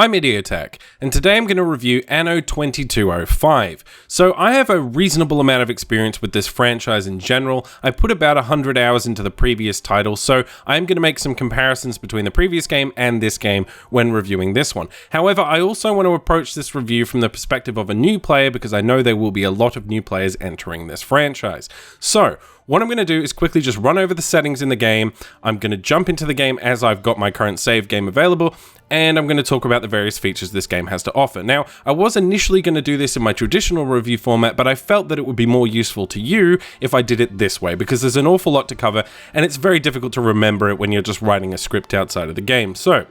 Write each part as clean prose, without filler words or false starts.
I'm Idiotech, and today I'm going to review Anno 2205. So I have a reasonable amount of experience with this franchise in general. I put about 100 hours into the previous title, so I'm going to make some comparisons between the previous game and this game when reviewing this one. However, I also want to approach this review from the perspective of a new player because I know there will be a lot of new players entering this franchise. So what I'm going to do is quickly just run over the settings in the game. I'm going to jump into the game as I've got my current save game available, and I'm going to talk about the various features this game has to offer. Now, I was initially going to do this in my traditional review format, but I felt that it would be more useful to you if I did it this way, because there's an awful lot to cover, and it's very difficult to remember it when you're just writing a script outside of the game. So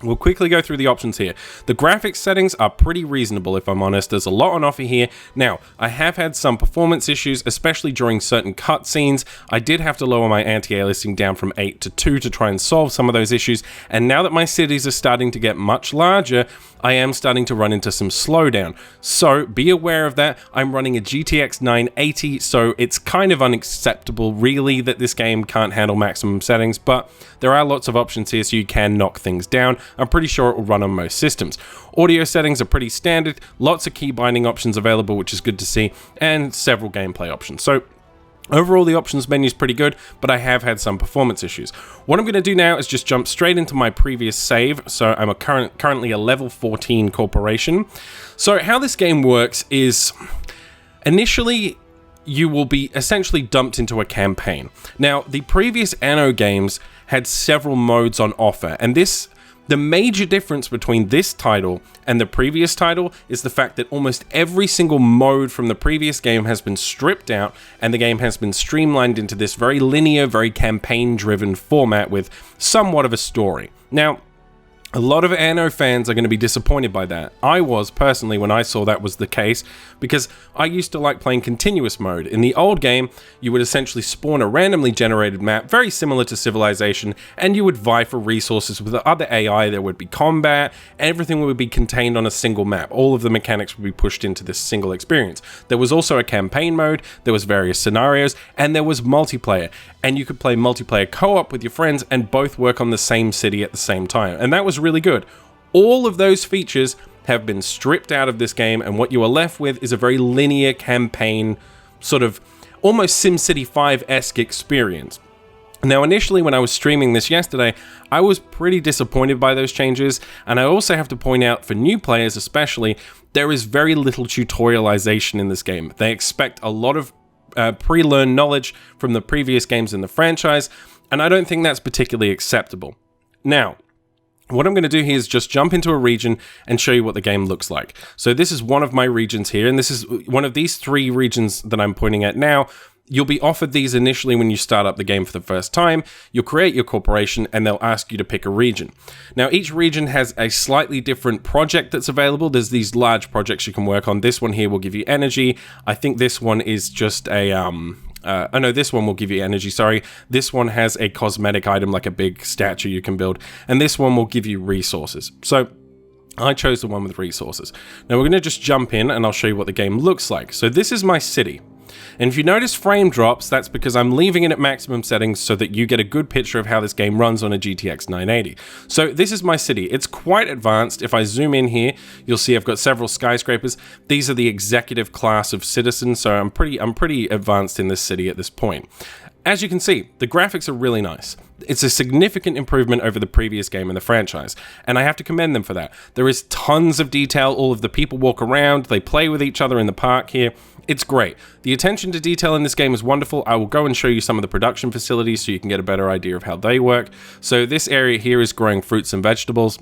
we'll quickly go through the options here. The graphics settings are pretty reasonable, if I'm honest. There's a lot on offer here. Now, I have had some performance issues, especially during certain cutscenes. I did have to lower my anti-aliasing down from 8 to 2 to try and solve some of those issues. And now that my cities are starting to get much larger, I am starting to run into some slowdown. So be aware of that. I'm running a GTX 980, so it's kind of unacceptable, really, that this game can't handle maximum settings, but there are lots of options here, so you can knock things down. I'm pretty sure it will run on most systems. Audio settings are pretty standard, lots of key binding options available, which is good to see, and several gameplay options. So overall, the options menu is pretty good, but I have had some performance issues. What I'm going to do now is just jump straight into my previous save. So I'm currently a level 14 corporation. So how this game works is, initially, you will be essentially dumped into a campaign. Now, the previous Anno games had several modes on offer, and the major difference between this title and the previous title is the fact that almost every single mode from the previous game has been stripped out, and the game has been streamlined into this very linear, very campaign-driven format with somewhat of a story. Now, a lot of Anno fans are going to be disappointed by that. I was, personally, when I saw that was the case, because I used to like playing continuous mode. In the old game, you would essentially spawn a randomly generated map, very similar to Civilization, and you would vie for resources with the other AI. There would be combat, everything would be contained on a single map. All of the mechanics would be pushed into this single experience. There was also a campaign mode, there was various scenarios, and there was multiplayer. And you could play multiplayer co-op with your friends and both work on the same city at the same time. And that was really good. All of those features have been stripped out of this game, and what you are left with is a very linear campaign, sort of almost SimCity 5-esque experience. Now, initially, when I was streaming this yesterday, I was pretty disappointed by those changes, and I also have to point out, for new players especially, there is very little tutorialization in this game. They expect a lot of pre-learned knowledge from the previous games in the franchise, and I don't think that's particularly acceptable. Now, what I'm going to do here is just jump into a region and show you what the game looks like. So this is one of my regions here, and this is one of these three regions that I'm pointing at now. You'll be offered these initially when you start up the game for the first time. You'll create your corporation, and they'll ask you to pick a region. Now, each region has a slightly different project that's available. There's these large projects you can work on. This one here will give you energy. I think this one is just a no, this one will give you energy, sorry. This one has a cosmetic item, like a big statue you can build, and this one will give you resources. So I chose the one with resources. Now we're going to just jump in, and I'll show you what the game looks like. So this is my city. And if you notice frame drops, that's because I'm leaving it at maximum settings so that you get a good picture of how this game runs on a GTX 980. So this is my city. It's quite advanced. If I zoom in here, you'll see I've got several skyscrapers. These are the executive class of citizens, so I'm pretty advanced in this city at this point. As you can see, the graphics are really nice. It's a significant improvement over the previous game in the franchise, and I have to commend them for that. There is tons of detail. All of the people walk around, they play with each other in the park here. It's great. The attention to detail in this game is wonderful. I will go and show you some of the production facilities so you can get a better idea of how they work. So this area here is growing fruits and vegetables,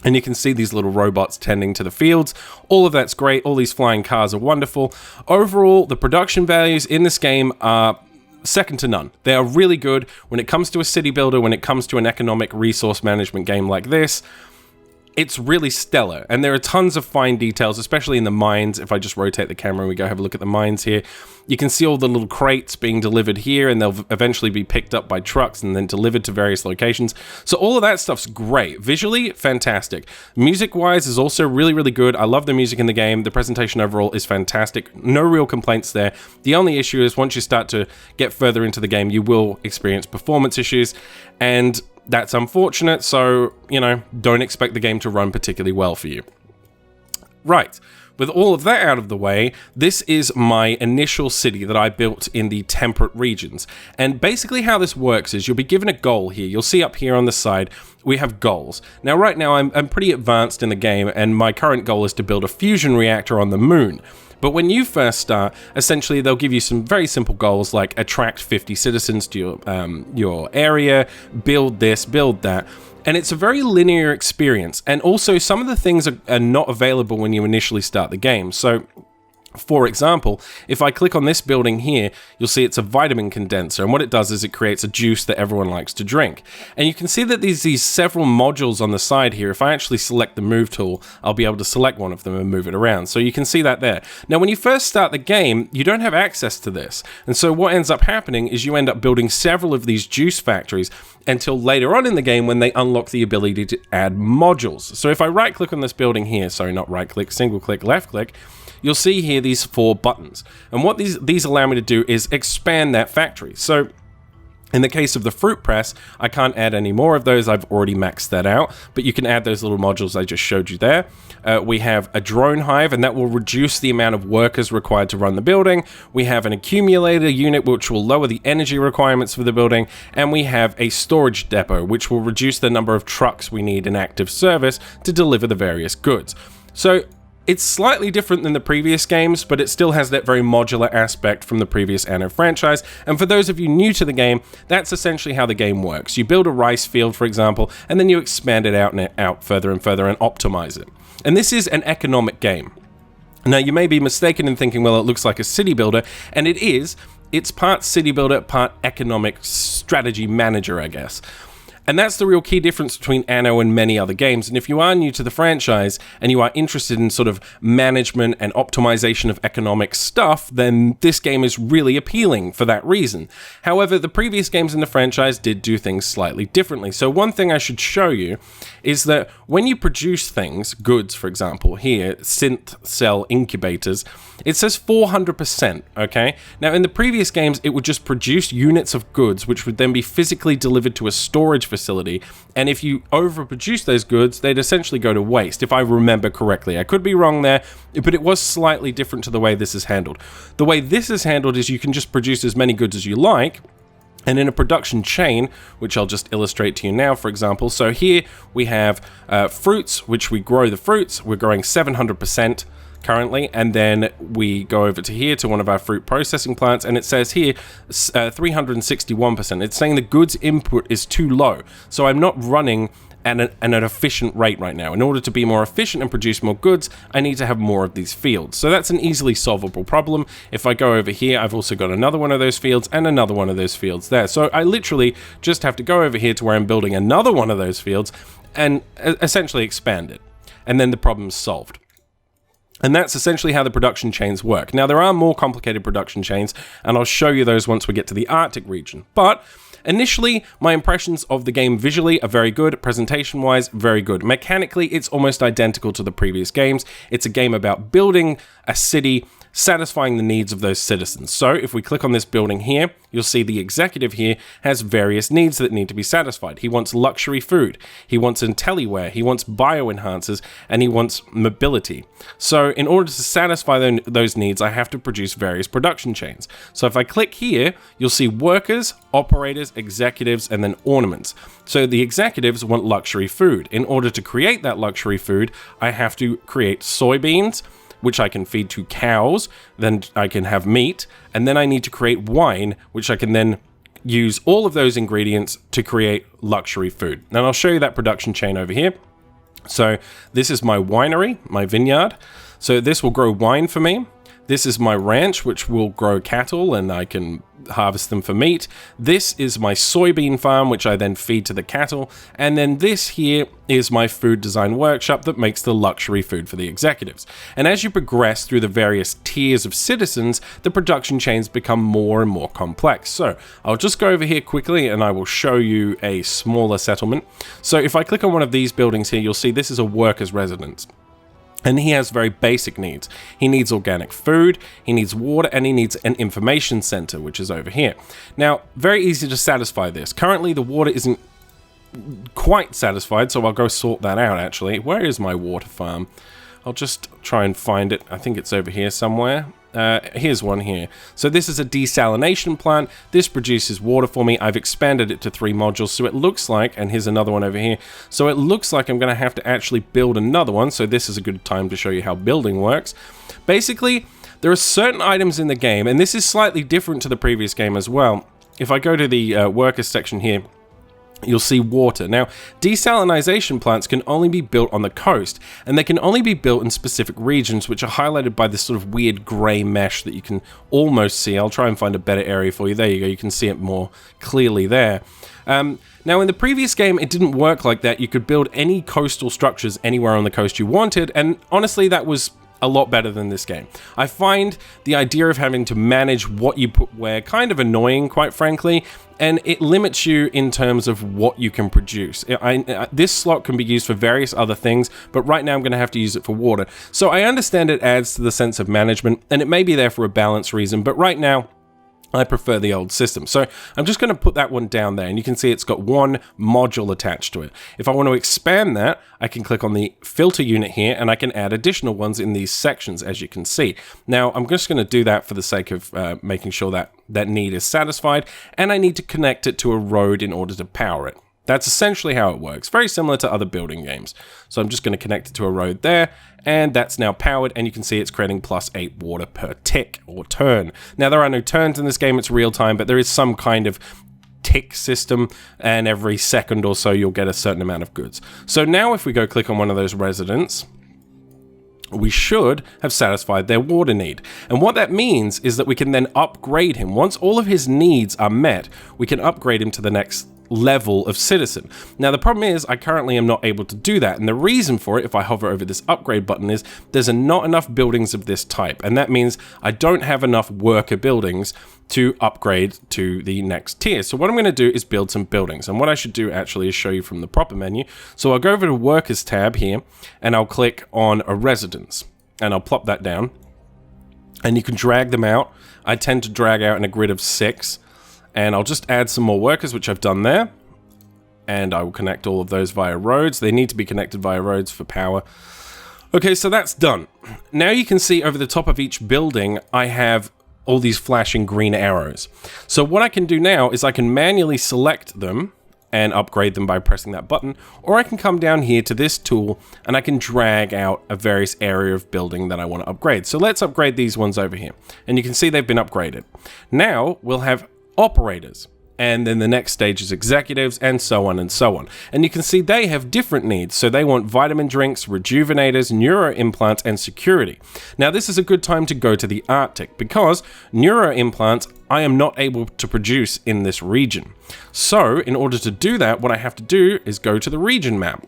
and you can see these little robots tending to the fields. All of that's great. All these flying cars are wonderful. Overall, the production values in this game are second to none. They are really good when it comes to a city builder, when it comes to an economic resource management game like this. It's really stellar, and there are tons of fine details, especially in the mines. If I just rotate the camera and we go have a look at the mines here, you can see all the little crates being delivered here, and they'll eventually be picked up by trucks and then delivered to various locations. So all of that stuff's great. Visually, fantastic. Music-wise is also really, really good. I love the music in the game. The presentation overall is fantastic. No real complaints there. The only issue is once you start to get further into the game, you will experience performance issues, and That's unfortunate, so, you know, don't expect the game to run particularly well for you. Right. With all of that out of the way, this is my initial city that I built in the temperate regions. And basically how this works is you'll be given a goal here. You'll see up here on the side, we have goals. Now right now I'm pretty advanced in the game, and my current goal is to build a fusion reactor on the moon. But when you first start, essentially they'll give you some very simple goals like attract 50 citizens to your area, build this, build that. And it's a very linear experience. And also some of the things are not available when you initially start the game. So, for example, if I click on this building here, you'll see it's a vitamin condenser. And what it does is it creates a juice that everyone likes to drink. And you can see that there's these several modules on the side here. If I actually select the move tool, I'll be able to select one of them and move it around. So you can see that there. Now, when you first start the game, you don't have access to this. And so what ends up happening is you end up building several of these juice factories until later on in the game when they unlock the ability to add modules. So if I right click on this building here, sorry, not right click, single click, left click, you'll see here these 4 buttons. And what these allow me to do is expand that factory. So in the case of the fruit press, I can't add any more of those. I've already maxed that out, but you can add those little modules I just showed you there. We have a drone hive, and that will reduce the amount of workers required to run the building. We have an accumulator unit, which will lower the energy requirements for the building. And we have a storage depot, which will reduce the number of trucks we need in active service to deliver the various goods. So it's slightly different than the previous games, but it still has that very modular aspect from the previous Anno franchise. And for those of you new to the game, that's essentially how the game works. You build a rice field, for example, and then you expand it out further and further and optimize it. And this is an economic game. Now, you may be mistaken in thinking, well, it looks like a city builder, and it is. It's part city builder, part economic strategy manager, I guess. And that's the real key difference between Anno and many other games. And if you are new to the franchise and you are interested in sort of management and optimization of economic stuff, then this game is really appealing for that reason. However, the previous games in the franchise did do things slightly differently. So one thing I should show you is that when you produce things, goods, for example, here, synth cell incubators, it says 400%, okay? Now, in the previous games, it would just produce units of goods, which would then be physically delivered to a storage facility, and if you overproduce those goods, they'd essentially go to waste, if I remember correctly. I could be wrong there, but it was slightly different to the way this is handled. The way this is handled is you can just produce as many goods as you like, and in a production chain, which I'll just illustrate to you now, for example. So here we have fruits, which we grow the fruits. We're growing 700% currently, and then we go over to here to one of our fruit processing plants, and it says here 361%. It's saying the goods input is too low, so I'm not running at an efficient rate right now. In order to be more efficient and produce more goods, I need to have more of these fields. So that's an easily solvable problem. If I go over here, I've also got another one of those fields and another one of those fields there. So I literally just have to go over here to where I'm building another one of those fields and essentially expand it. And then the problem's solved. And that's essentially how the production chains work. Now, there are more complicated production chains, and I'll show you those once we get to the Arctic region. But initially, my impressions of the game visually are very good, presentation-wise, very good. Mechanically, it's almost identical to the previous games. It's a game about building a city, satisfying the needs of those citizens. So if we click on this building here, you'll see the executive here has various needs that need to be satisfied. He wants luxury food, he wants IntelliWare, he wants bioenhancers, and he wants mobility. So in order to satisfy those needs, I have to produce various production chains. So if I click here, you'll see workers, operators, executives, and then ornaments. So the executives want luxury food. In order to create that luxury food, I have to create soybeans, which I can feed to cows, then I can have meat, and then I need to create wine, which I can then use all of those ingredients to create luxury food. And I'll show you that production chain over here. So this is my winery, my vineyard. So this will grow wine for me. This is my ranch, which will grow cattle, and I can harvest them for meat. This is my soybean farm, which I then feed to the cattle. And then this here is my food design workshop that makes the luxury food for the executives. And as you progress through the various tiers of citizens, the production chains become more and more complex. So I'll just go over here quickly and I will show you a smaller settlement. So if I click on one of these buildings here, you'll see this is a worker's residence. And he has very basic needs. He needs organic food, he needs water, and he needs an information center, which is over here. Now, very easy to satisfy this. Currently, the water isn't quite satisfied, so I'll go sort that out actually. Where is my water farm? I'll just try and find it. I think it's over here somewhere. Here's one here. So this is a desalination plant. This produces water for me. I've expanded it to 3 modules, so it looks like, and here's another one over here. So it looks like I'm going to have to actually build another one. So this is a good time to show you how building works. Basically, there are certain items in the game, and this is slightly different to the previous game as well. If I go to the workers section here, you'll see water. Now, desalination plants can only be built on the coast, and they can only be built in specific regions, which are highlighted by this sort of weird grey mesh that you can almost see. I'll try and find a better area for you. There you go. You can see it more clearly there. Now, in the previous game, it didn't work like that. You could build any coastal structures anywhere on the coast you wanted, and honestly, that was a lot better than this game. I find the idea of having to manage what you put where kind of annoying, quite frankly, and it limits you in terms of what you can produce. This slot can be used for various other things, but right now I'm going to have to use it for water. So I understand it adds to the sense of management, and it may be there for a balance reason, but right now, I prefer the old system. So I'm just going to put that one down there, and you can see it's got 1 module attached to it. If I want to expand that, I can click on the filter unit here, and I can add additional ones in these sections, as you can see. Now, I'm just going to do that for the sake of making sure that that need is satisfied, and I need to connect it to a road in order to power it. That's essentially how it works. Very similar to other building games. So I'm just going to connect it to a road there, and that's now powered, and you can see it's creating +8 water per tick or turn. Now, there are no turns in this game, it's real time, but there is some kind of tick system, and every second or so you'll get a certain amount of goods. So now if we go click on one of those residents, we should have satisfied their water need. And what that means is that we can then upgrade him. Once all of his needs are met, we can upgrade him to the next level of citizen. Now, the problem is I currently am not able to do that, and the reason for it, if I hover over this upgrade button, is there's not enough buildings of this type, and that means I don't have enough worker buildings to upgrade to the next tier. So what I'm going to do is build some buildings, and what I should do actually is show you from the proper menu. So I'll go over to Workers tab here, and I'll click on a residence, and I'll plop that down, and you can drag them out. I tend to drag out in a grid of 6, and I'll just add some more workers, which I've done there. And I will connect all of those via roads. They need to be connected via roads for power. Okay, so that's done. Now you can see over the top of each building, I have all these flashing green arrows. So what I can do now is I can manually select them and upgrade them by pressing that button, or I can come down here to this tool and I can drag out a various area of building that I want to upgrade. So let's upgrade these ones over here. And you can see they've been upgraded. Now we'll have operators, and then the next stage is executives, and so on and so on. And you can see they have different needs. So they want vitamin drinks, rejuvenators, neuro implants, and security. Now this is a good time to go to the Arctic, because neuro implants I am not able to produce in this region. So in order to do that, what I have to do is go to the region map.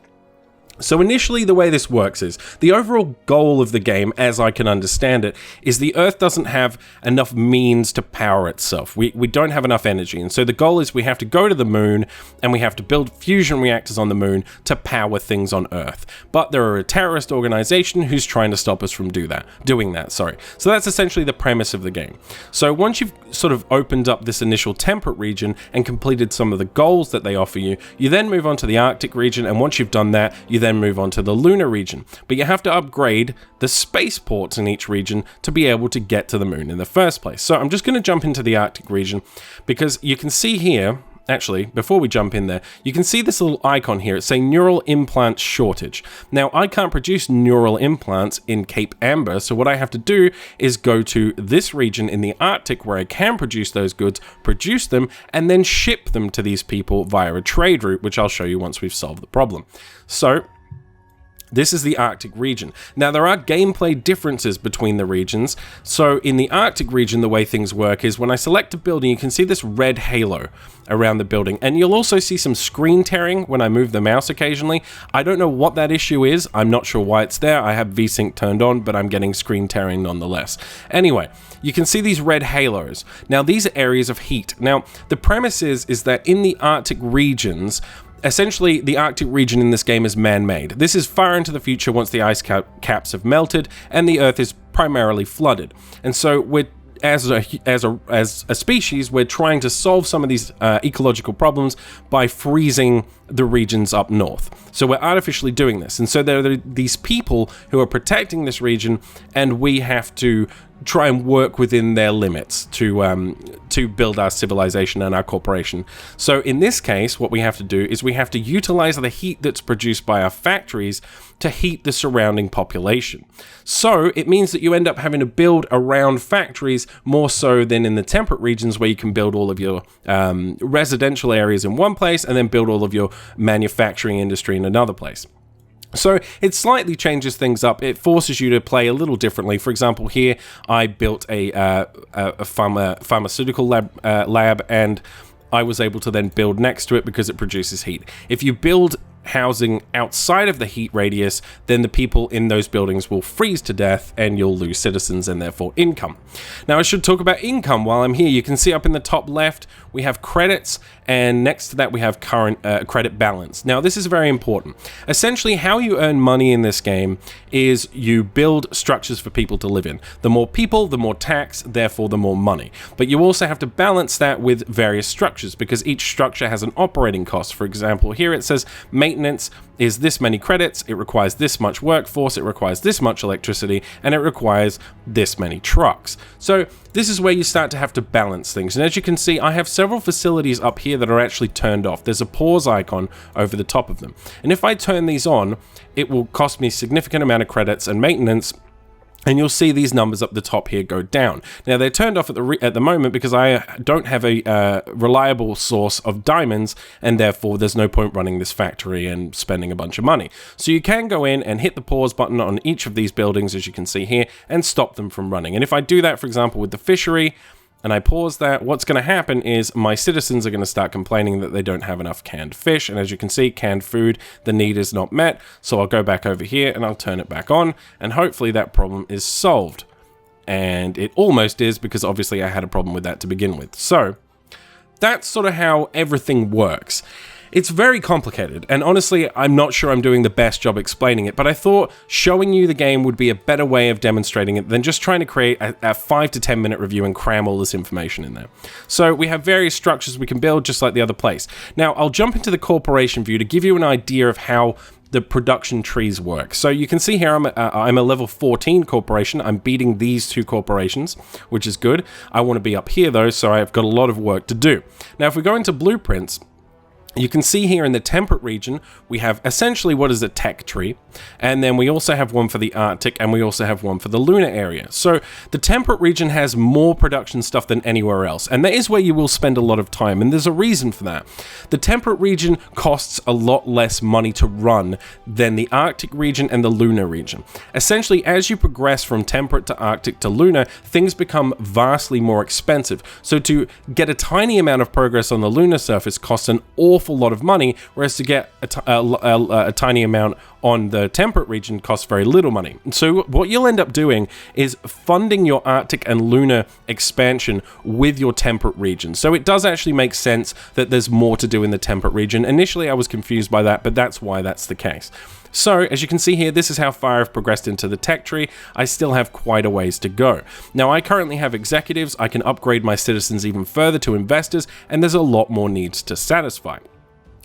So initially the way this works is, the overall goal of the game, as I can understand it, is the Earth doesn't have enough means to power itself. We don't have enough energy, and so the goal is we have to go to the moon, and we have to build fusion reactors on the moon to power things on Earth. But there are a terrorist organization who's trying to stop us from doing that. So that's essentially the premise of the game. So once you've sort of opened up this initial temperate region and completed some of the goals that they offer you, you then move on to the Arctic region, and once you've done that, you then move on to the lunar region. But you have to upgrade the spaceports in each region to be able to get to the moon in the first place. So I'm just going to jump into the Arctic region, because you can see here, actually, before we jump in there, you can see this little icon here. It's saying neural implant shortage. Now, I can't produce neural implants in Cape Amber, so what I have to do is go to this region in the Arctic where I can produce those goods, produce them, and then ship them to these people via a trade route, which I'll show you once we've solved the problem. So this is the Arctic region. Now, there are gameplay differences between the regions. So in the Arctic region, the way things work is when I select a building, you can see this red halo around the building. And you'll also see some screen tearing when I move the mouse occasionally. I don't know what that issue is. I'm not sure why it's there. I have VSync turned on, but I'm getting screen tearing nonetheless. Anyway, you can see these red halos. Now, these are areas of heat. Now, the premise is that in the Arctic regions, essentially, the Arctic region in this game is man-made. This is far into the future once the ice caps have melted and the Earth is primarily flooded. And so we're as a species, we're trying to solve some of these ecological problems by freezing the regions up north. So we're artificially doing this. And so there are these people who are protecting this region, and we have to try and work within their limits to build our civilization and our corporation. So in this case, what we have to do is we have to utilize the heat that's produced by our factories to heat the surrounding population. So it means that you end up having to build around factories more so than in the temperate regions, where you can build all of your residential areas in one place and then build all of your manufacturing industry in another place. So it slightly changes things up. It forces you to play a little differently. For example, here I built a pharmaceutical lab, and I was able to then build next to it because it produces heat. If you build housing outside of the heat radius, then the people in those buildings will freeze to death and you'll lose citizens and therefore income. Now I should talk about income while I'm here. You can see up in the top left we have credits, and next to that we have current credit balance. Now this is very important. Essentially how you earn money in this game is you build structures for people to live in. The more people, the more tax, therefore the more money. But you also have to balance that with various structures, because each structure has an operating cost. For example, here it says maintenance is this many credits, it requires this much workforce, it requires this much electricity, and it requires this many trucks. So this is where you start to have to balance things. And as you can see, I have several facilities up here that are actually turned off. There's a pause icon over the top of them. And if I turn these on, it will cost me a significant amount of credits and maintenance, and you'll see these numbers up the top here go down. Now they're turned off at the moment because I don't have a reliable source of diamonds, and therefore there's no point running this factory and spending a bunch of money. So you can go in and hit the pause button on each of these buildings, as you can see here, and stop them from running. And if I do that, for example, with the fishery, and I pause that, what's going to happen is my citizens are going to start complaining that they don't have enough canned fish. And as you can see, canned food, the need is not met. So I'll go back over here and I'll turn it back on, and hopefully that problem is solved. And it almost is, because obviously I had a problem with that to begin with. So that's sort of how everything works. It's very complicated, and honestly, I'm not sure I'm doing the best job explaining it, but I thought showing you the game would be a better way of demonstrating it than just trying to create a 5 to 10 minute review and cram all this information in there. So we have various structures we can build just like the other place. Now, I'll jump into the corporation view to give you an idea of how the production trees work. So you can see here I'm a level 14 corporation. I'm beating these two corporations, which is good. I want to be up here though, so I've got a lot of work to do. Now, if we go into blueprints, you can see here in the temperate region, we have essentially what is a tech tree, and then we also have one for the Arctic, and we also have one for the lunar area. So the temperate region has more production stuff than anywhere else, and that is where you will spend a lot of time, and there's a reason for that. The temperate region costs a lot less money to run than the Arctic region and the lunar region. Essentially, as you progress from temperate to Arctic to lunar, things become vastly more expensive. So to get a tiny amount of progress on the lunar surface costs an awful lot of money, whereas to get a tiny amount on the temperate region costs very little money. So what you'll end up doing is funding your Arctic and lunar expansion with your temperate region. So it does actually make sense that there's more to do in the temperate region. Initially I was confused by that, but that's why that's the case. So, as you can see here, this is how far I've progressed into the tech tree. I still have quite a ways to go. Now, I currently have executives. I can upgrade my citizens even further to investors, and there's a lot more needs to satisfy.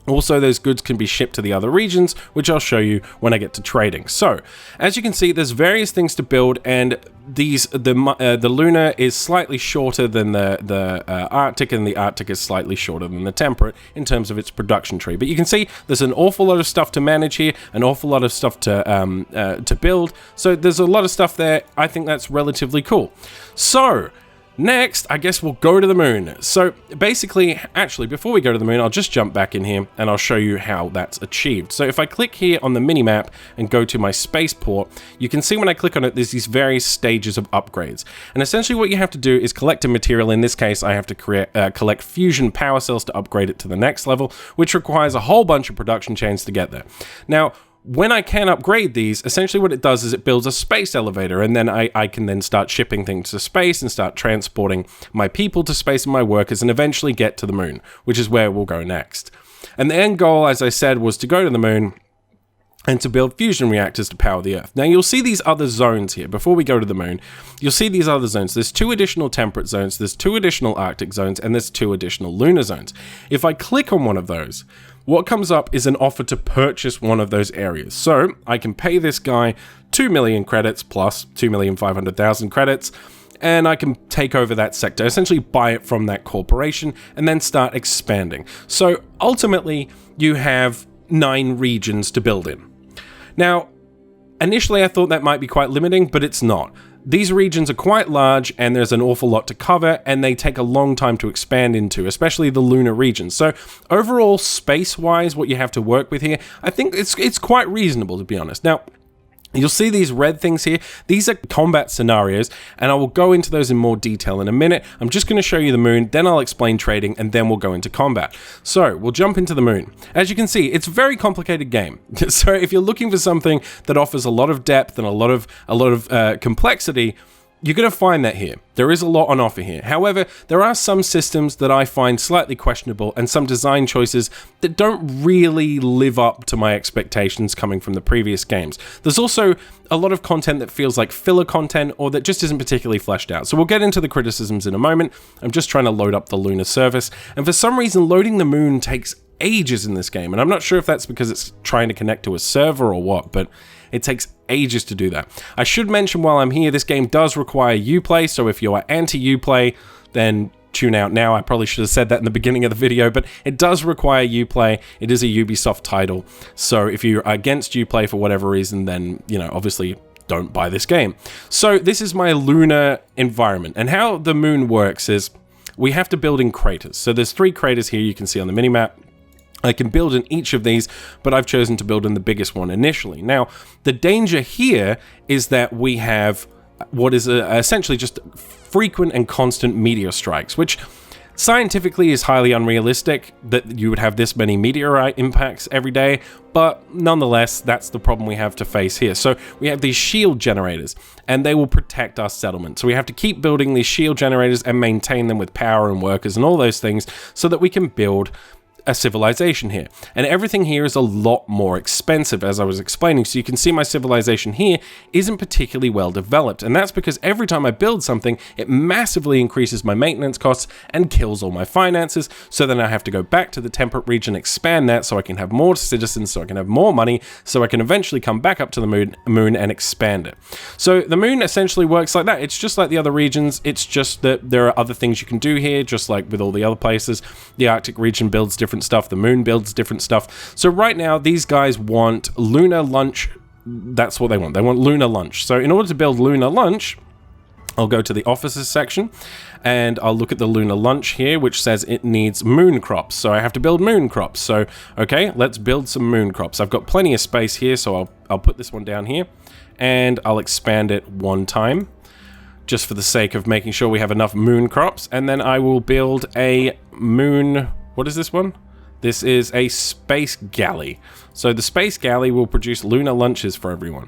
Also, those goods can be shipped to the other regions, which I'll show you when I get to trading. So, as you can see, there's various things to build, and the lunar is slightly shorter than the Arctic, and the Arctic is slightly shorter than the temperate in terms of its production tree. But you can see there's an awful lot of stuff to manage here, an awful lot of stuff to build. So there's a lot of stuff there. I think that's relatively cool. So next, I guess we'll go to the moon. So basically, actually, before we go to the moon, I'll just jump back in here and I'll show you how that's achieved. So if I click here on the minimap and go to my spaceport, you can see when I click on it, there's these various stages of upgrades. And essentially what you have to do is collect a material. In this case, I have to collect fusion power cells to upgrade it to the next level, which requires a whole bunch of production chains to get there. Now, when I can upgrade these, essentially what it does is it builds a space elevator, and then I can then start shipping things to space and start transporting my people to space and my workers and eventually get to the moon, which is where we'll go next. And the end goal, as I said, was to go to the moon and to build fusion reactors to power the Earth. Now, you'll see these other zones here. Before we go to the moon, you'll see these other zones. There's 2 additional temperate zones, there's 2 additional Arctic zones, and there's 2 additional lunar zones. If I click on one of those, what comes up is an offer to purchase one of those areas. So I can pay this guy 2 million credits plus 2,500,000 credits, and I can take over that sector, essentially buy it from that corporation, and then start expanding. So ultimately, you have 9 regions to build in. Now, initially I thought that might be quite limiting, but it's not. These regions are quite large, and there's an awful lot to cover, and they take a long time to expand into, especially the lunar regions. So overall, space-wise, what you have to work with here, I think it's quite reasonable, to be honest. Now, you'll see these red things here. These are combat scenarios, and I will go into those in more detail in a minute. I'm just going to show you the moon, then I'll explain trading, and then we'll go into combat. So we'll jump into the moon. As you can see, it's a very complicated game. So if you're looking for something that offers a lot of depth and a lot of complexity, you're going to find that here. There is a lot on offer here. However, there are some systems that I find slightly questionable and some design choices that don't really live up to my expectations coming from the previous games. There's also a lot of content that feels like filler content or that just isn't particularly fleshed out. So we'll get into the criticisms in a moment. I'm just trying to load up the lunar surface, and for some reason loading the moon takes ages in this game, and I'm not sure if that's because it's trying to connect to a server or what, but it takes ages to do that. I should mention while I'm here, this game does require Uplay, so if you are anti-Uplay, then tune out now. I probably should have said that in the beginning of the video, but it does require Uplay. It is a Ubisoft title, so if you're against Uplay for whatever reason, then, you know, obviously don't buy this game. So this is my lunar environment, and how the moon works is we have to build in craters. So there's 3 craters here you can see on the minimap. I can build in each of these, but I've chosen to build in the biggest one initially. Now, the danger here is that we have what is essentially just frequent and constant meteor strikes, which scientifically is highly unrealistic that you would have this many meteorite impacts every day, but nonetheless, that's the problem we have to face here. So we have these shield generators, and they will protect our settlement. So we have to keep building these shield generators and maintain them with power and workers and all those things so that we can build a civilization here. And everything here is a lot more expensive, as I was explaining. So you can see my civilization here isn't particularly well developed, and that's because every time I build something, it massively increases my maintenance costs and kills all my finances. So then I have to go back to the temperate region, expand that so I can have more citizens, so I can have more money, so I can eventually come back up to the moon and expand it. So the moon essentially works like that. It's just like the other regions. It's just that there are other things you can do here, just like with all the other places. The Arctic region builds different stuff, the moon builds different stuff. So right now these guys want lunar lunch. That's what they want. They want lunar lunch. So in order to build lunar lunch, I'll go to the officers section and I'll look at the lunar lunch here, which says it needs moon crops. So I have to build moon crops. So okay, let's build some moon crops. I've got plenty of space here, so I'll put this one down here and I'll expand it 1 time just for the sake of making sure we have enough moon crops. And then I will build a moon. What is this one? This is a space galley. So the space galley will produce lunar lunches for everyone.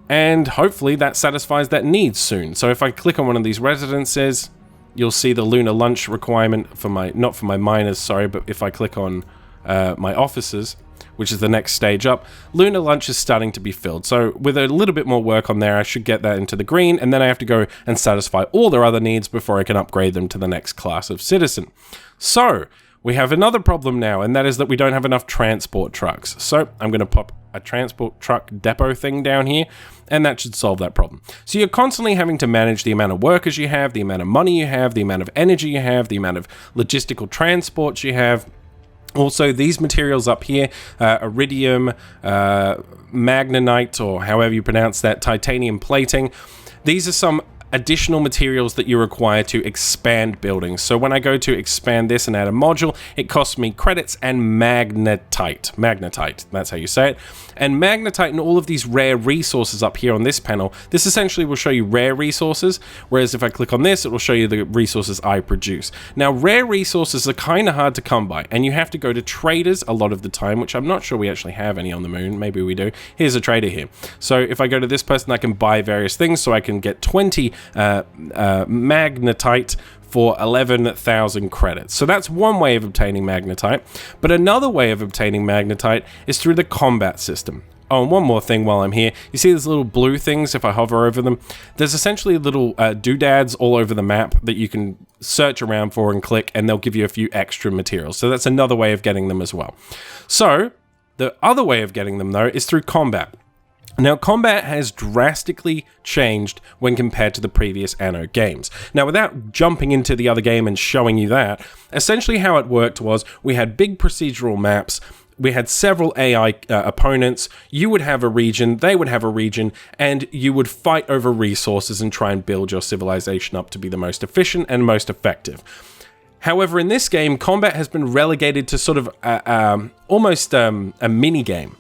And hopefully that satisfies that need soon. So if I click on one of these residences, you'll see the lunar lunch requirement for my, not for my miners, sorry, but if I click on my officers, which is the next stage up, lunar lunch is starting to be filled. So with a little bit more work on there, I should get that into the green, and then I have to go and satisfy all their other needs before I can upgrade them to the next class of citizen. So we have another problem now, and that is that we don't have enough transport trucks. So I'm going to pop a transport truck depot thing down here, and that should solve that problem. So you're constantly having to manage the amount of workers you have, the amount of money you have, the amount of energy you have, the amount of logistical transports you have. Also, these materials up here, iridium, magnetite, or however you pronounce that, titanium plating, these are some additional materials that you require to expand buildings. So when I go to expand this and add a module, it costs me credits and magnetite, that's how you say it. And magnetite and all of these rare resources up here on this panel, this essentially will show you rare resources, whereas if I click on this, it will show you the resources I produce. Now, rare resources are kind of hard to come by, and you have to go to traders a lot of the time, which I'm not sure we actually have any on the moon. Maybe we do. Here's a trader here. So if I go to this person, I can buy various things. So I can get 20 magnetite for 11,000 credits. So that's one way of obtaining magnetite. But another way of obtaining magnetite is through the combat system. Oh, and one more thing while I'm here. You see these little blue things if I hover over them? There's essentially little doodads all over the map that you can search around for and click, and they'll give you a few extra materials. So that's another way of getting them as well. So the other way of getting them, though, is through combat. Now, combat has drastically changed when compared to the previous Anno games. Now, without jumping into the other game and showing you that, essentially how it worked was we had big procedural maps, we had several AI opponents, you would have a region, they would have a region, and you would fight over resources and try and build your civilization up to be the most efficient and most effective. However, in this game, combat has been relegated to sort of almost a mini game.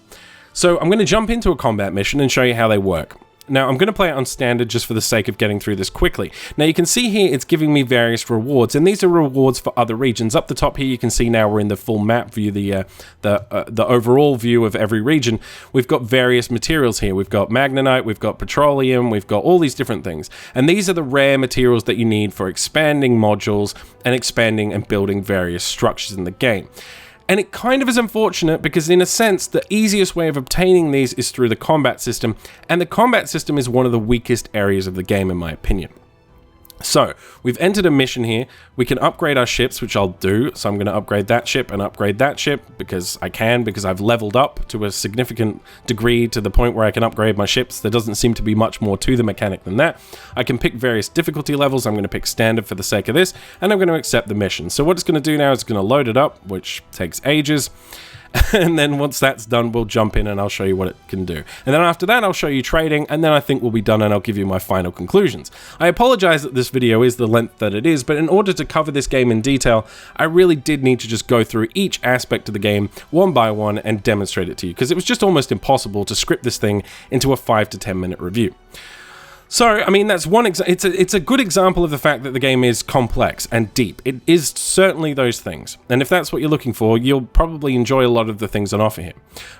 So I'm going to jump into a combat mission and show you how they work. Now, I'm going to play it on standard just for the sake of getting through this quickly. Now, you can see here it's giving me various rewards, and these are rewards for other regions. Up the top here, you can see now we're in the full map view, the overall view of every region. We've got various materials here. We've got magnetite, we've got petroleum, we've got all these different things. And these are the rare materials that you need for expanding modules and expanding and building various structures in the game. And it kind of is unfortunate because, in a sense, the easiest way of obtaining these is through the combat system, and the combat system is one of the weakest areas of the game, in my opinion. So, we've entered a mission here. We can upgrade our ships, which I'll do. So I'm going to upgrade that ship and upgrade that ship because I can, because I've leveled up to a significant degree to the point where I can upgrade my ships. There doesn't seem to be much more to the mechanic than that. I can pick various difficulty levels. I'm going to pick standard for the sake of this, and I'm going to accept the mission. So what it's going to do now is it's going to load it up, which takes ages. And then once that's done, we'll jump in and I'll show you what it can do. And then after that, I'll show you trading, and then I think we'll be done and I'll give you my final conclusions. I apologize that this video is the length that it is, but in order to cover this game in detail, I really did need to just go through each aspect of the game one by one and demonstrate it to you, because it was just almost impossible to script this thing into a 5 to 10 minute review. So, I mean, that's one it's a good example of the fact that the game is complex and deep. It is certainly those things. And if that's what you're looking for, you'll probably enjoy a lot of the things on offer here.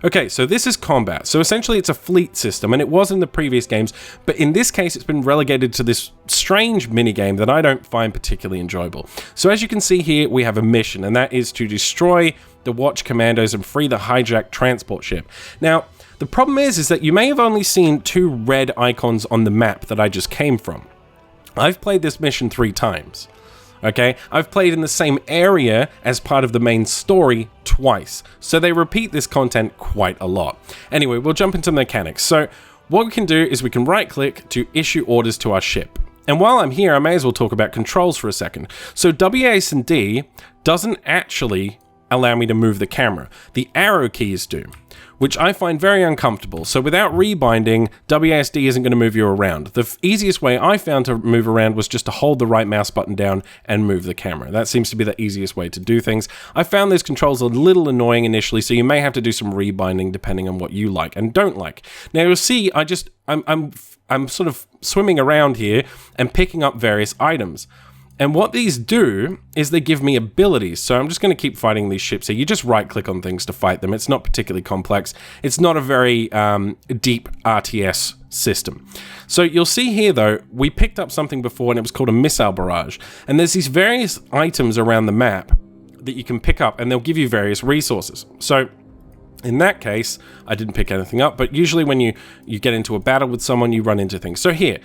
Okay, so this is combat. So essentially it's a fleet system, and it was in the previous games, but in this case it's been relegated to this strange minigame that I don't find particularly enjoyable. So as you can see here, we have a mission, and that is to destroy the Watch Commandos and free the hijacked transport ship. Now, the problem is that you may have only seen 2 red icons on the map that I just came from. I've played this mission 3 times, okay? I've played in the same area as part of the main story twice, so they repeat this content quite a lot. Anyway, we'll jump into mechanics. So what we can do is we can right-click to issue orders to our ship. And while I'm here, I may as well talk about controls for a second. So WAS and D doesn't actually allow me to move the camera. The arrow keys do, which I find very uncomfortable. So without rebinding, WASD isn't going to move you around. The easiest way I found to move around was just to hold the right mouse button down and move the camera. That seems to be the easiest way to do things. I found these controls a little annoying initially, so you may have to do some rebinding depending on what you like and don't like. Now you'll see, I'm sort of swimming around here and picking up various items. And what these do is they give me abilities. So I'm just going to keep fighting these ships here. You just right click on things to fight them. It's not particularly complex. It's not a very deep RTS system. So you'll see here though, we picked up something before and it was called a missile barrage. And there's these various items around the map that you can pick up and they'll give you various resources. So in that case, I didn't pick anything up, but usually when you get into a battle with someone, you run into things. So here,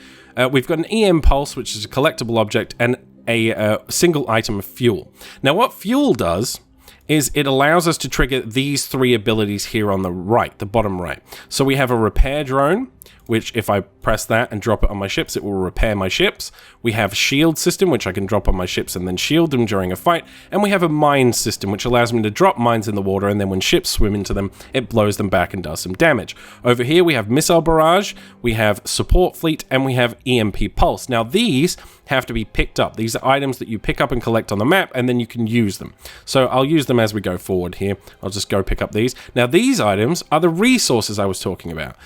we've got an EM pulse, which is a collectible object, and a single item of fuel. Now what fuel does is it allows us to trigger these 3 abilities here on the right, the bottom right. So we have a repair drone, which if I press that and drop it on my ships, it will repair my ships. We have shield system, which I can drop on my ships and then shield them during a fight. And we have a mine system, which allows me to drop mines in the water, and then when ships swim into them, it blows them back and does some damage. Over here, we have missile barrage, we have support fleet, and we have EMP pulse. Now these have to be picked up. These are items that you pick up and collect on the map, and then you can use them. So I'll use them as we go forward here. I'll just go pick up these. Now these items are the resources I was talking about.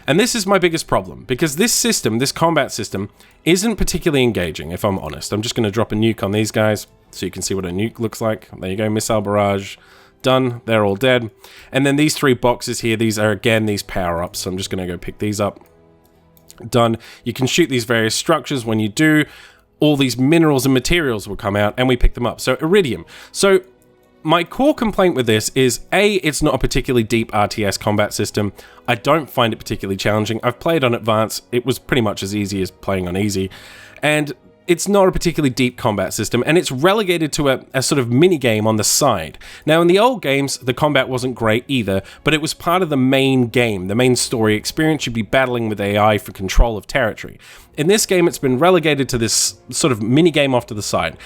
And this is my biggest problem, because this system, this combat system, isn't particularly engaging, if I'm honest. I'm just going to drop a nuke on these guys, so you can see what a nuke looks like. There you go, missile barrage. Done. They're all dead. And then these 3 boxes here, these are, again, these power-ups. So I'm just going to go pick these up. Done. You can shoot these various structures. When you do, all these minerals and materials will come out, and we pick them up. So iridium. So my core complaint with this is, A, it's not a particularly deep RTS combat system. I don't find it particularly challenging. I've played on Advanced. It was pretty much as easy as playing on Easy. And it's not a particularly deep combat system, and it's relegated to a sort of mini-game on the side. Now, in the old games, the combat wasn't great either, but it was part of the main game, the main story experience. You'd be battling with AI for control of territory. In this game, it's been relegated to this sort of mini-game off to the side.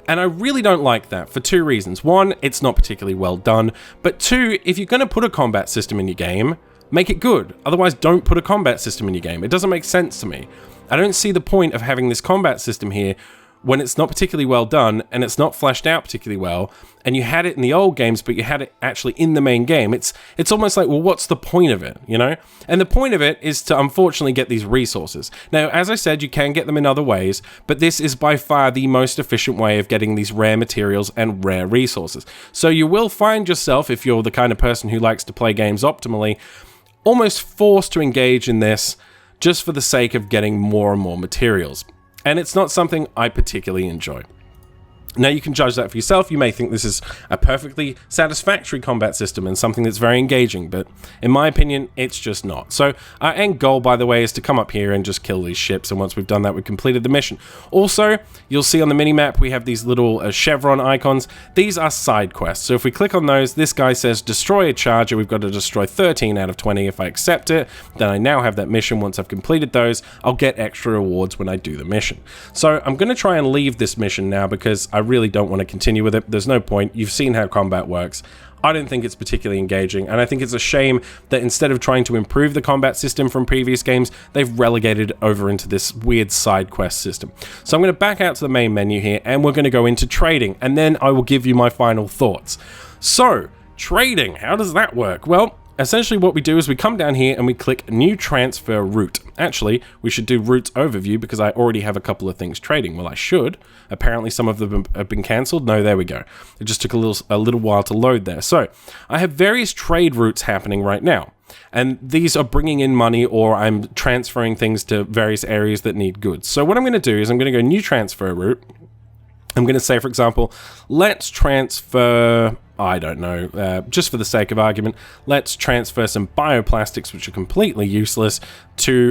And I really don't like that for two reasons. One, it's not particularly well done, but two, if you're going to put a combat system in your game, make it good. Otherwise, don't put a combat system in your game. It doesn't make sense to me. I don't see the point of having this combat system here when it's not particularly well done and it's not fleshed out particularly well, and you had it in the old games, but you had it actually in the main game. It's almost like, well, what's the point of it, you know? And the point of it is to, unfortunately, get these resources. Now, as I said, you can get them in other ways, but this is by far the most efficient way of getting these rare materials and rare resources. So you will find yourself, if you're the kind of person who likes to play games optimally, almost forced to engage in this just for the sake of getting more and more materials. And it's not something I particularly enjoy. Now, you can judge that for yourself. You may think this is a perfectly satisfactory combat system and something that's very engaging, but in my opinion, it's just not. So our end goal, by the way, is to come up here and just kill these ships, and once we've done that, we've completed the mission. Also, you'll see on the minimap, we have these little chevron icons. These are side quests, so if we click on those, this guy says, destroy a charger. We've got to destroy 13 out of 20. If I accept it, then I now have that mission. Once I've completed those, I'll get extra rewards when I do the mission. So I'm going to try and leave this mission now because I really don't want to continue with it. There's no point. You've seen how combat works. I don't think it's particularly engaging, and I think it's a shame that instead of trying to improve the combat system from previous games, they've relegated it over into this weird side quest system. So I'm going to back out to the main menu here, and we're going to go into trading, and then I will give you my final thoughts. So, trading, how does that work? Well, essentially what we do is we come down here and we click New Transfer Route. Actually, we should do Routes Overview because I already have a couple of things trading. Well, I should. Apparently some of them have been cancelled. No, there we go. It just took a little while to load there. So, I have various trade routes happening right now. And these are bringing in money, or I'm transferring things to various areas that need goods. So what I'm going to do is I'm going to go New Transfer Route. I'm going to say, for example, let's transfer, I don't know, just for the sake of argument, let's transfer some bioplastics, which are completely useless,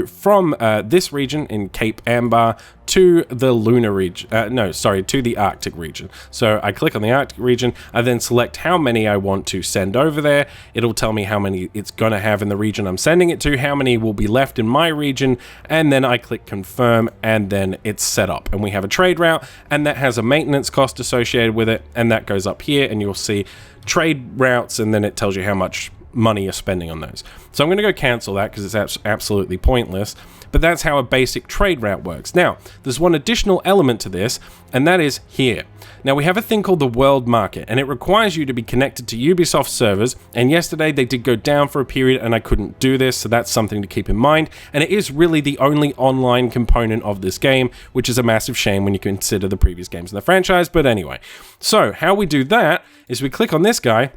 from this region in Cape Amber to the Lunar region, to the Arctic region. So I click on the Arctic region, I then select how many I want to send over there. It'll tell me how many it's going to have in the region I'm sending it to, how many will be left in my region, and then I click confirm, and then it's set up. And we have a trade route, and that has a maintenance cost associated with it, and that goes up here, and you'll see trade routes, and then it tells you how much money you're spending on those. So I'm going to go cancel that because it's absolutely pointless, but that's how a basic trade route works. Now, there's one additional element to this, and that is here. Now, we have a thing called the World Market, and it requires you to be connected to Ubisoft servers, and yesterday they did go down for a period and I couldn't do this, so that's something to keep in mind, and it is really the only online component of this game, which is a massive shame when you consider the previous games in the franchise, but anyway. So, how we do that is we click on this guy,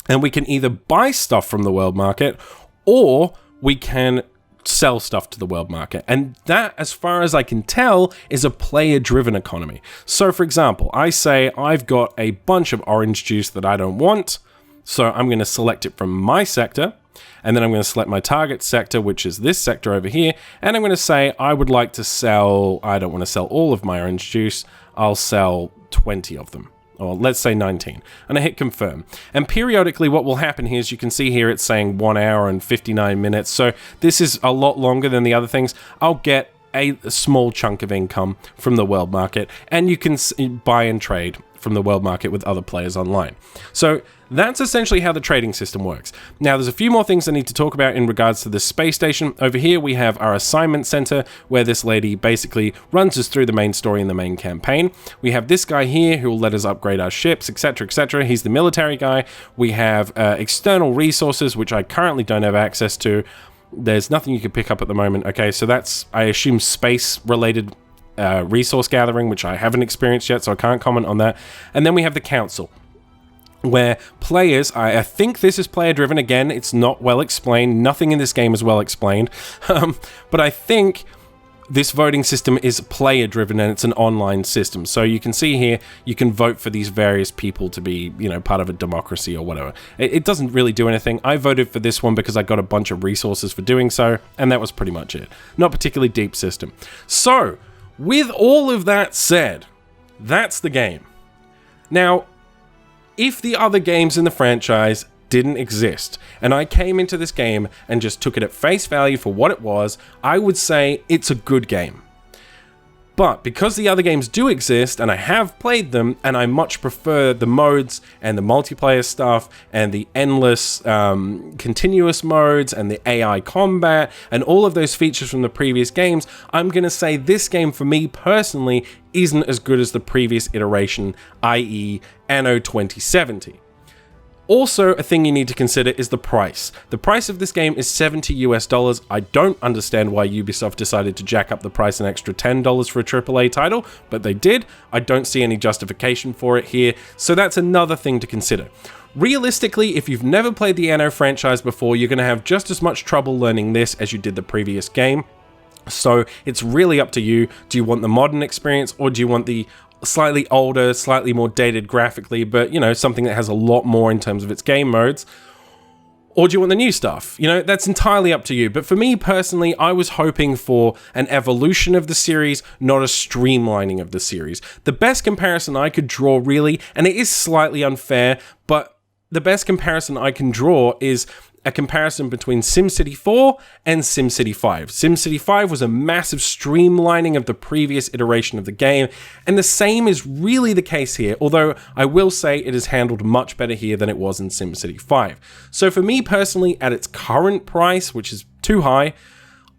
and we can either buy stuff from the World Market, or we can sell stuff to the World Market. And that, as far as I can tell, is a player-driven economy. So, for example, I say I've got a bunch of orange juice that I don't want, so I'm going to select it from my sector, and then I'm going to select my target sector, which is this sector over here, and I'm going to say I would like to sell, I don't want to sell all of my orange juice, I'll sell 20 of them. Or let's say 19, and I hit confirm. And periodically what will happen here is you can see here it's saying 1 hour and 59 minutes, so this is a lot longer than the other things. I'll get a small chunk of income from the World Market, and you can buy and trade from the World Market with other players online. So that's essentially how the trading system works. Now, there's a few more things I need to talk about in regards to the space station. Over here, we have our assignment center, where this lady basically runs us through the main story in the main campaign. We have this guy here who will let us upgrade our ships, etc., etc. He's the military guy. We have external resources, which I currently don't have access to. There's nothing you can pick up at the moment. Okay, so that's, I assume, space-related resource gathering, which I haven't experienced yet, so I can't comment on that. And then we have the council, where players, I think this is player driven. Again, it's not well explained. Nothing in this game is well explained. But I think this voting system is player driven and it's an online system. So you can see here, you can vote for these various people to be, part of a democracy or whatever. It doesn't really do anything. I voted for this one because I got a bunch of resources for doing so, and that was pretty much it. Not particularly deep system. So, with all of that said, that's the game. Now, if the other games in the franchise didn't exist, and I came into this game and just took it at face value for what it was, I would say it's a good game. But because the other games do exist, and I have played them, and I much prefer the modes and the multiplayer stuff and the endless continuous modes and the AI combat and all of those features from the previous games, I'm going to say this game for me personally isn't as good as the previous iteration, i.e. Anno 2070. Also, a thing you need to consider is the price. The price of this game is $70 US. I don't understand why Ubisoft decided to jack up the price an extra $10 for a AAA title, but they did. I don't see any justification for it here, so that's another thing to consider. Realistically, if you've never played the Anno franchise before, you're going to have just as much trouble learning this as you did the previous game. So it's really up to you. Do you want the modern experience, or do you want the slightly older, slightly more dated graphically, but, something that has a lot more in terms of its game modes? Or do you want the new stuff? That's entirely up to you. But for me personally, I was hoping for an evolution of the series, not a streamlining of the series. The best comparison I could draw, really, and it is slightly unfair, but the best comparison I can draw is a comparison between SimCity 4 and SimCity 5. SimCity 5 was a massive streamlining of the previous iteration of the game, and the same is really the case here, although I will say it is handled much better here than it was in SimCity 5. So for me personally, at its current price, which is too high,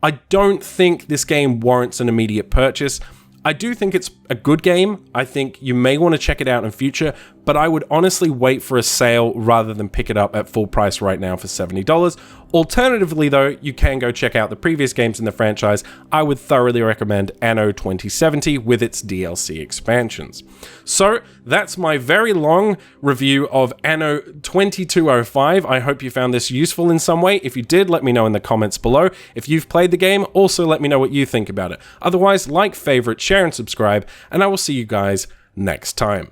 I don't think this game warrants an immediate purchase. I do think it's a good game. I think you may want to check it out in future, but I would honestly wait for a sale rather than pick it up at full price right now for $70. Alternatively though, you can go check out the previous games in the franchise. I would thoroughly recommend Anno 2070 with its DLC expansions. So that's my very long review of Anno 2205. I hope you found this useful in some way. If you did, let me know in the comments below. If you've played the game, also let me know what you think about it. Otherwise, like, favorite, share, and subscribe, and I will see you guys next time.